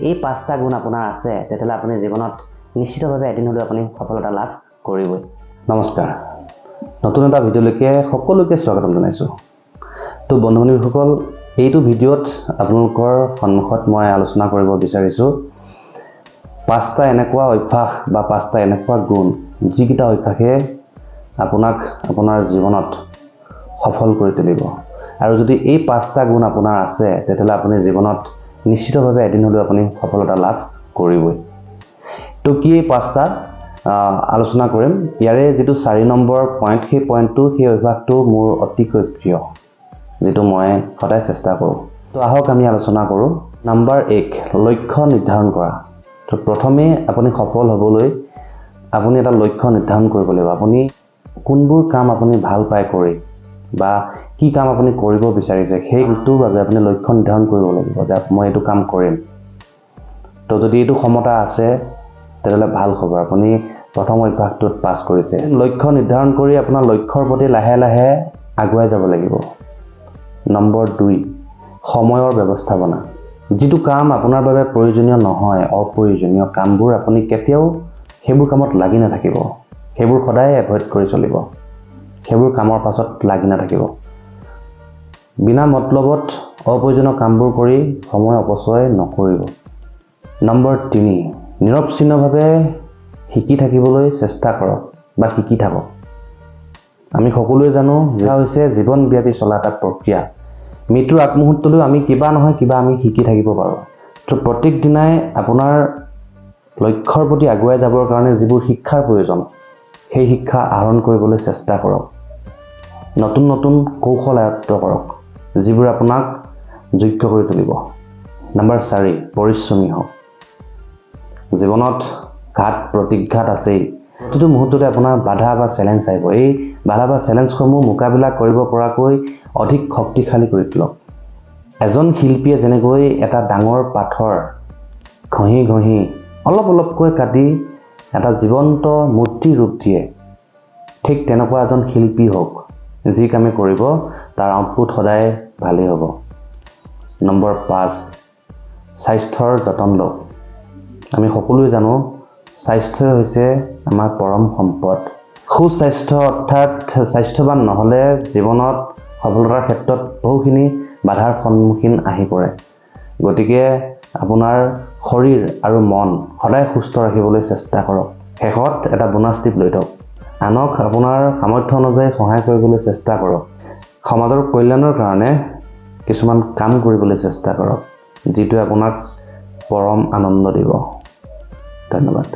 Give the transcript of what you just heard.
এই 5টা গুণ আপোনাৰ আছে তেতিয়াহ'লে আপুনি জীৱনত নিশ্চিতভাৱে এদিন হ'লেও আপুনি সফলতা লাভ কৰিবই। নমস্কাৰ, নতুন এটা ভিডিঅ'লৈকে সকলোকে স্বাগতম জনাইছোঁ। তো বন্ধু-বান্ধৱীসকল, এইটো ভিডিঅ'ত আপোনালোকৰ সন্মুখত মই আলোচনা কৰিব বিচাৰিছোঁ 5টা এনেকুৱা অভ্যাস বা 5টা এনেকুৱা গুণ যিকেইটা অভ্যাসে আপোনাক আপোনাৰ জীৱনত সফল কৰি তুলিব। আৰু যদি এই 5টা গুণ আপোনাৰ আছে তেতিয়াহ'লে আপুনি জীৱনত নিশ্চিতভাৱে এদিন হ'লেও আপুনি সফলতা লাভ কৰিবই। তো কি এই 5টা আলোচনা কৰিম। ইয়াৰে যিটো 4 নম্বৰ পইণ্ট, সেই পইণ্টটো, সেই অভ্যাসটো মোৰ অতিকৈ প্ৰিয়, যিটো মই সদায় চেষ্টা কৰোঁ। তো আহক আমি আলোচনা কৰোঁ। নম্বৰ 1, লক্ষ্য নিৰ্ধাৰণ কৰা। তো প্ৰথমে আপুনি সফল হ'বলৈ আপুনি এটা লক্ষ্য নিৰ্ধাৰণ কৰিব লাগিব। আপুনি কোনবোৰ কাম আপুনি ভাল পায় কৰি বা কি কাম আপুনি কৰিব বিচাৰিছে সেইটোৰ বাবে আপুনি লক্ষ্য নিৰ্ধাৰণ কৰিব লাগিব যে মই এইটো কাম কৰিম। তো যদি এইটো ক্ষমতা আছে তেতিয়াহ'লে ভাল খবৰ, আপুনি প্ৰথম অভ্যাসটোত পাছ কৰিছে। লক্ষ্য নিৰ্ধাৰণ কৰি আপোনাৰ লক্ষ্যৰ প্ৰতি লাহে লাহে আগুৱাই যাব লাগিব। নম্বৰ 2, সময়ৰ ব্যৱস্থাপনা। যিটো কাম আপোনাৰ বাবে প্ৰয়োজনীয় নহয়, অপ্ৰয়োজনীয় কামবোৰ আপুনি কেতিয়াও সেইবোৰ কামত লাগি নাথাকিব। সেইবোৰ সদায় এভইড কৰি চলিব। সেইবোৰ কামৰ পাছত লাগি নাথাকিব। বিনা মতলবত অপ্ৰয়োজনীয় কামবোৰ কৰি সময় অপচয় নকৰিব। নম্বৰ 3, নিৰৱচ্ছিন্নভাৱে শিকি থাকিবলৈ চেষ্টা কৰক বা শিকি থাকক। আমি সকলোৱে জানো যে হৈছে জীৱনব্যাপী চলা এটা প্ৰক্ৰিয়া। মৃত্যুৰ আগমুহূৰ্তলৈও আমি কিবা নহয় কিবা আমি শিকি থাকিব পাৰোঁ। তো প্ৰত্যেক দিনাই আপোনাৰ লক্ষ্যৰ প্ৰতি আগুৱাই যাবৰ কাৰণে যিবোৰ শিক্ষাৰ প্ৰয়োজন, সেই শিক্ষা আহৰণ কৰিবলৈ চেষ্টা কৰক। নতুন নতুন কৌশল আয়ত্ত কৰক, যিবোৰ আপোনাক যোগ্য কৰি তুলিব। নম্বৰ 4, পৰিশ্ৰমী হওক। জীৱনত ঘাত প্ৰতিঘাত আছেই। প্ৰতিটো মুহূৰ্ততে আপোনাৰ বাধা বা চেলেঞ্জ আহিব। এই বাধা বা চেলেঞ্জসমূহ মোকাবিলা কৰিব পৰাকৈ অধিক শক্তিশালী কৰি তোলক। এজন শিল্পীয়ে যেনেকৈ এটা ডাঙৰ পাথৰ ঘঁহি ঘঁহি অলপ অলপকৈ কাটি এটা জীৱন্ত মূৰ্তি ৰূপ দিয়ে, ঠিক তেনেকুৱা এজন শিল্পী হওক। যি কামে কৰিব তাৰ আউটপুট সদায় ভালেই হ'ব। নম্বৰ 5, স্বাস্থ্যৰ যতন লওক। আমি সকলোৱে জানো স্বাস্থ্যই হৈছে আমাৰ পৰম সম্পদ। সুস্বাস্থ্য অৰ্থাৎ স্বাস্থ্যৱান নহ'লে জীৱনত সফলতাৰ ক্ষেত্ৰত বহুখিনি বাধাৰ সন্মুখীন আহি পৰে। গতিকে আপোনাৰ শৰীৰ আৰু মন সদায় সুস্থ ৰাখিবলৈ চেষ্টা কৰক। শেষত এটা বোনাছ টিপ লৈ থওক। আনক আপোনাৰ সামৰ্থ্য অনুযায়ী সহায় কৰিবলৈ চেষ্টা কৰক। সমাজৰ কল্যাণৰ কাৰণে কিছুমান কাম কৰিবলৈ চেষ্টা কৰক, যিটোৱে আপোনাক পৰম আনন্দ দিব। ধন্যবাদ।